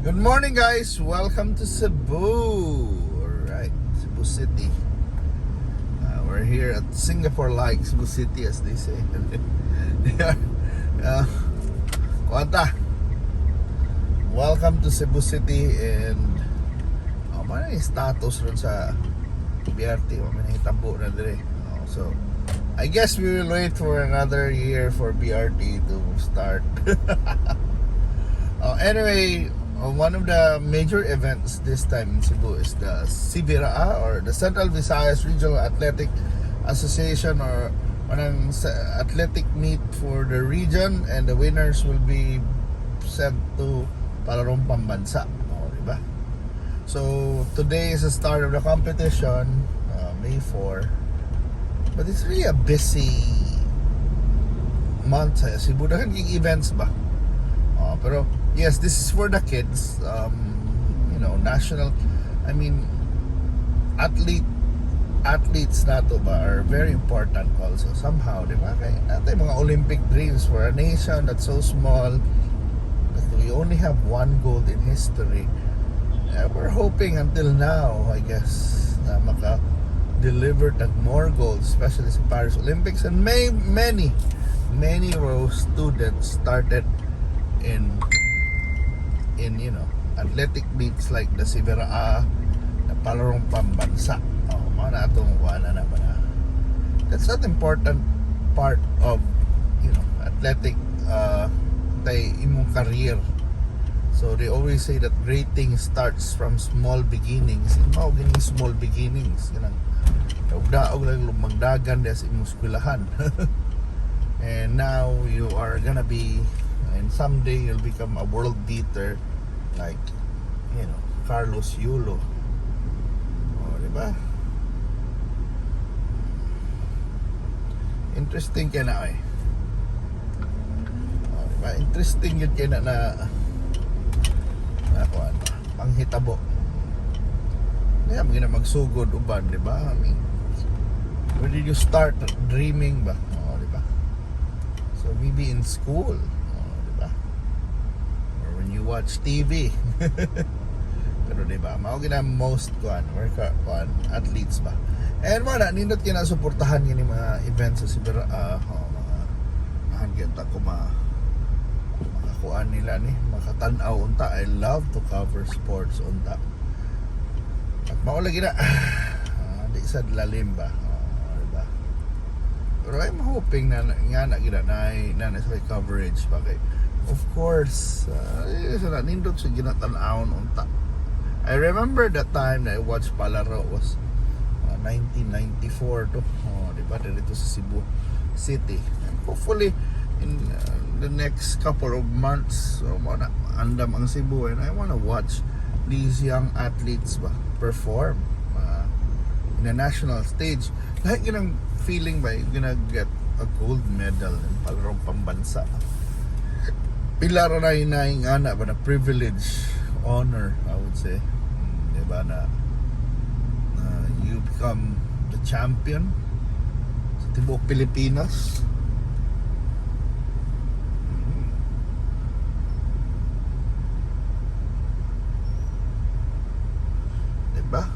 Good morning, guys. Welcome to Cebu. Alright, Cebu City. We're here at Singapore like Cebu City, as they say. Kuwanta. Welcome to Cebu City. And ano yung status ron sa BRT? May nahitambo na dire. So I guess we will wait for another year for BRT to start. Anyway, one of the major events this time in Cebu is the CBRA, or the Central Visayas Regional Athletic Association, or anong athletic meet for the region, and the winners will be sent to palarong pambansa. Diba? So today is the start of the competition, May 4. But it's really a busy month sa Cebu. Daghang events ba? Pero yes, this is for the kids. National, athletes na to ba are very important also somehow, di ba? Kaya natin mga Olympic dreams for a nation that's so small that we only have one gold in history. We're hoping until now, I guess, na maka-deliver more golds, especially sa Paris Olympics. And many of our students started in athletic meets like the CBRA, the palarong pambansa. Mga na itong na ba na. That's an important part of athletic imong career. So they always say that great things starts from small beginnings. Mao gining small beginnings kanang daog lang lumagdagan sa imong eskwelahan. And now you are gonna be, and someday you'll become a world beater like Carlos Yulo. Diba? Interesting kaya na diba? Interesting yun kaya na panghitabo. Kaya magina magsugod uban, diba? Where did you start dreaming ba? Diba? So maybe in school, diba? Or when you watch TV. Pero diba, mao gina most athletes ba. And wala nindot kina suportahan ni mga events sa CBRA, mga hanggang ko makakuan nila ni makatan-aw unta. I love to cover sports unta. At mao lagi na di sad lalim ba. Diba? Pero I'm hoping na gina na sa coverage ba kay, of course, nindot sa ginatan-aon unta. I remember the time that I watched Palaro was 1994 to. Diba? Dito sa Cebu City. And hopefully in the next couple of months, andam ang Cebu, and I wanna watch these young athletes ba perform in a national stage. Like yun ang feeling ba, you're gonna get a gold medal in palarong pambansa. Pilar na inaing ana ba na privilege, honor, I would say. Diba na you become the champion sa tibuok Pilipinas. Diba?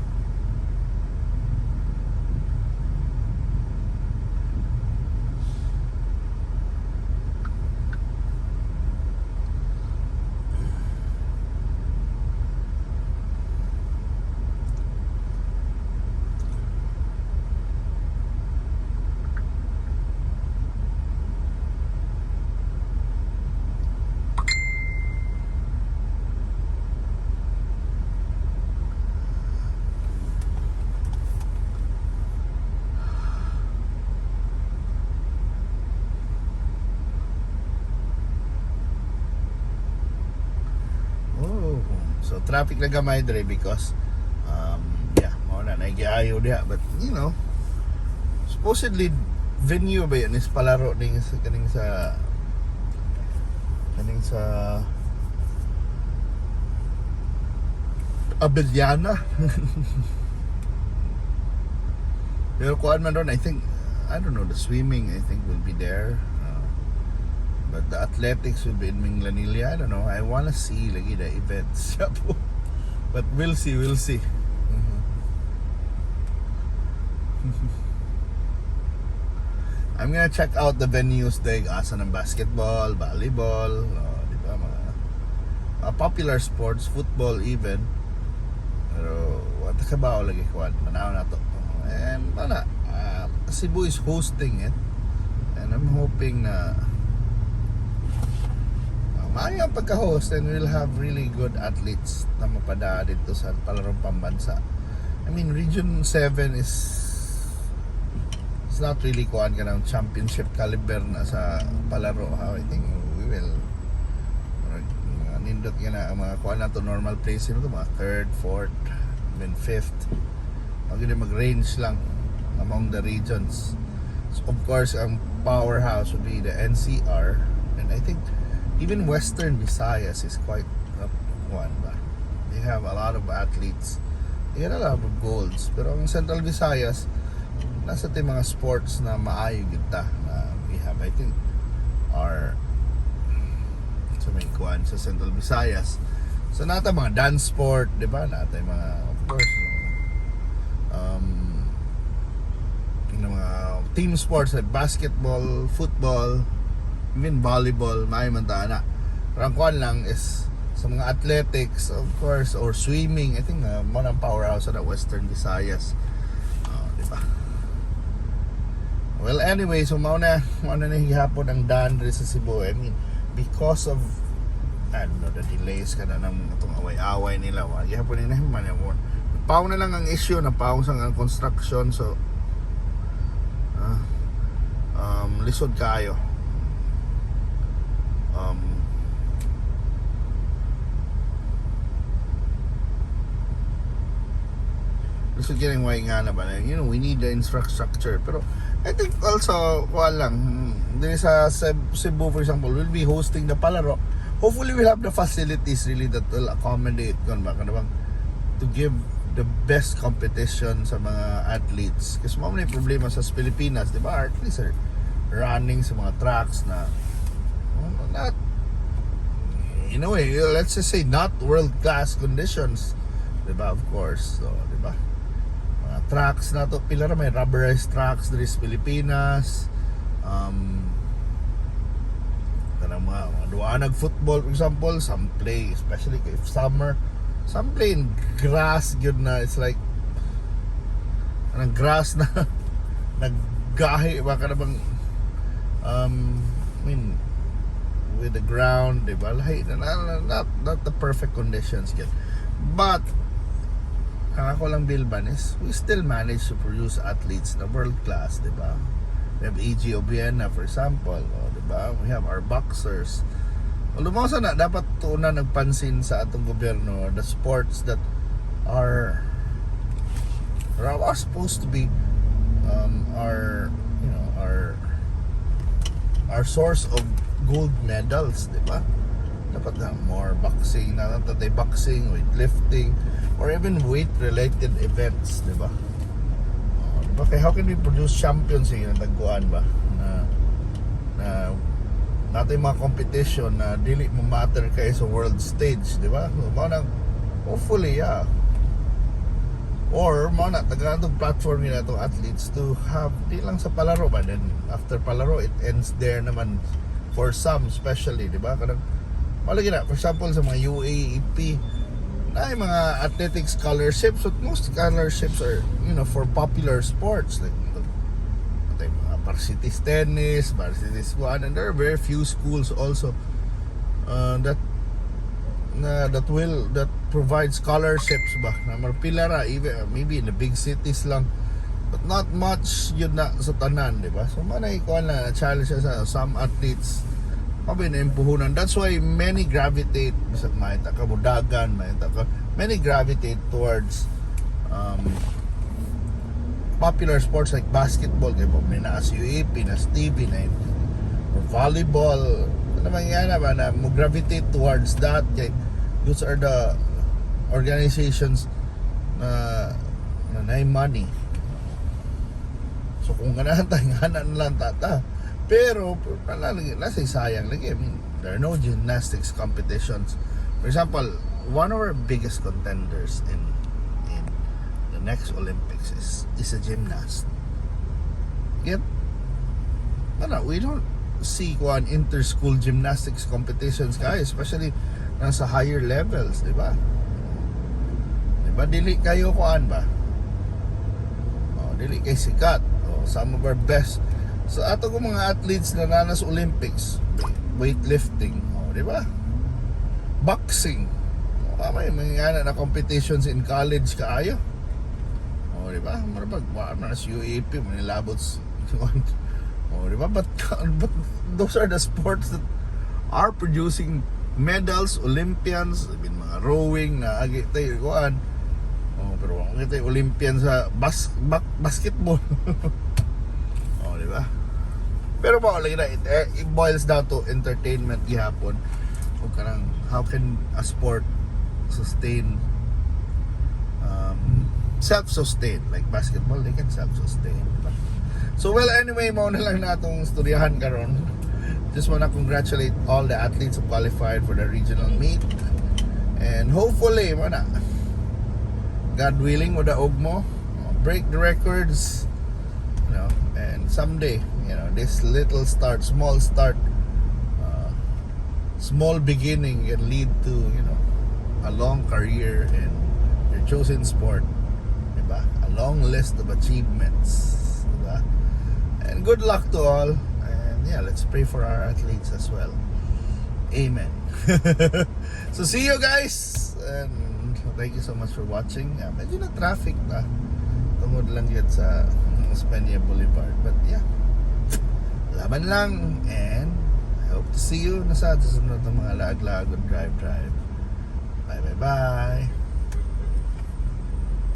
So traffic na gamay dire because mao na nagiayo diha, but supposedly venue ba yan is palaro ding sa Abellana. Pero kuan man ron, I think, I don't know, the swimming I think will be there. But the athletics will be in Minglanilla. I don't know. I want to see lagi the events. But we'll see. I'm gonna check out the venues like asa ng basketball, volleyball, di ba, mga popular sports, football even. Pero what kabaw lagi kuan manaw na to. And Cebu is hosting it. And I'm hoping na maayo ang pagka-host, and we'll have really good athletes na mapada dito sa palarong pambansa. I mean, Region 7 is it's not really kuan ka ng championship caliber na sa palaro. I think we will nindot ka na ang mga kuan na to normal place nito, mga 3rd, 4th, then 5th. Mag-range lang among the regions. So of course, ang powerhouse would be the NCR, and I think even Western Visayas is quite up one. They have a lot of athletes. They get a lot of golds. Pero ang Central Visayas, nasa tayo mga sports na maayo kita na we have. I think our so may kuan sa Central Visayas. So nata mga dance sport, di ba? Nata mga, of course, mga team sports like basketball, football, even volleyball, may mantana. Pero ang kuan lang is sa mga athletics, of course, or swimming. I think mo ng powerhouse sa Western Visayas. Di ba? Well, anyway, so mauna na hihapon ang daan rin sa Cebu. I mean, because of the delays kada ng itong away-away nila. Hihapon nila man yun. Paong na lang ang issue na paong sa construction. So, lisod kayo. Lisod kinang way nga na ba? We need the infrastructure. Pero I think also, din sa Cebu, for example, we'll be hosting the palaro. Hopefully we'll have the facilities really that will accommodate to give the best competition sa mga athletes. Kasi may problema sa Pilipinas, di ba? Athletes are running sa mga tracks na not, in a way, let's just say not world-class conditions, di ba? Of course, so, di ba? Mga tracks na to, pila may rubberized tracks dito sa Pilipinas. Mga duanag football, for example, some play, especially if summer, some play in grass, good na, it's like anong grass na naggahi, baka na bang I mean, with the ground, diba? Not the perfect conditions yet. But ang ako lang bilban is we still manage to produce athletes na world class, diba? We have E.G. Obiena, for example, diba? We have our boxers. Lumosa na, dapat una nagpansin sa atong gobyerno the sports that are supposed to be our source of gold medals, di ba? Dapat na more boxing, boxing, weightlifting, or even weight-related events, di ba? Diba? Kaya how can we produce champions na nagkuhan ba? Na natin mga competition na dili mo matter kayo sa world stage, di ba? Hopefully, yeah. Or mga taganatong platform nila itong athletes to have di lang sa palaro ba, then after palaro it ends there naman for some, especially, di ba? Kanang malagi na, for example, sa mga UAAP na yung mga athletic scholarships, but most scholarships are for popular sports like mga varsity tennis, varsity squad, and there are very few schools also that provide scholarships ba na marpila ra, even maybe in the big cities lang, but not much yun na sa tanan, di ba? So manay ko na challenge sa some athletes na impuhunan. That's why many gravitate bisag mahita ka budagan, many gravitate towards popular sports like basketball, kay may na UAP, na TV, na volleyball, ano mangyana ba na mo gravitate towards that, kay those are the organizations na money. So kung ganahan lang tata Pero nasa sayang lagi. I mean, there are no gymnastics competitions. For example, one of our biggest contenders in the next Olympics is a gymnast. Yet, we don't see inter-school gymnastics competitions, guys, especially nasa higher levels, di ba? Di ba, dili kayo ba? Dili kay sikat. Some of our best. So ato ko mga athletes na nanas Olympics, weightlifting, di ba? Boxing. May mga na competitions in college kaayo. Di ba? Marabag mas UAP manilabot. Di ba? But those are the sports that are producing medals, Olympians, mga rowing na agi tayo kuan. Pero ang kita Olympian sa basketball. Di ba? Pero lagi na it boils down to entertainment gihapon. O kanang how can a sport sustain self-sustain like basketball, they can self-sustain, diba? So anyway, mo na lang natong istoryahan karon. Just wanna congratulate all the athletes who qualified for the regional meet, and hopefully God willing mo daog mo break the records, and someday this little start, small beginning can lead to a long career in your chosen sport, diba? A long list of achievements, diba? And good luck to all, and let's pray for our athletes as well. Amen. So see you guys, and thank you so much for watching. Medyo na traffic na tungod lang yun sa Espania Boulevard, but laban lang, and I hope to see you na sa susunod ng mga lag-lag and drive. Bye.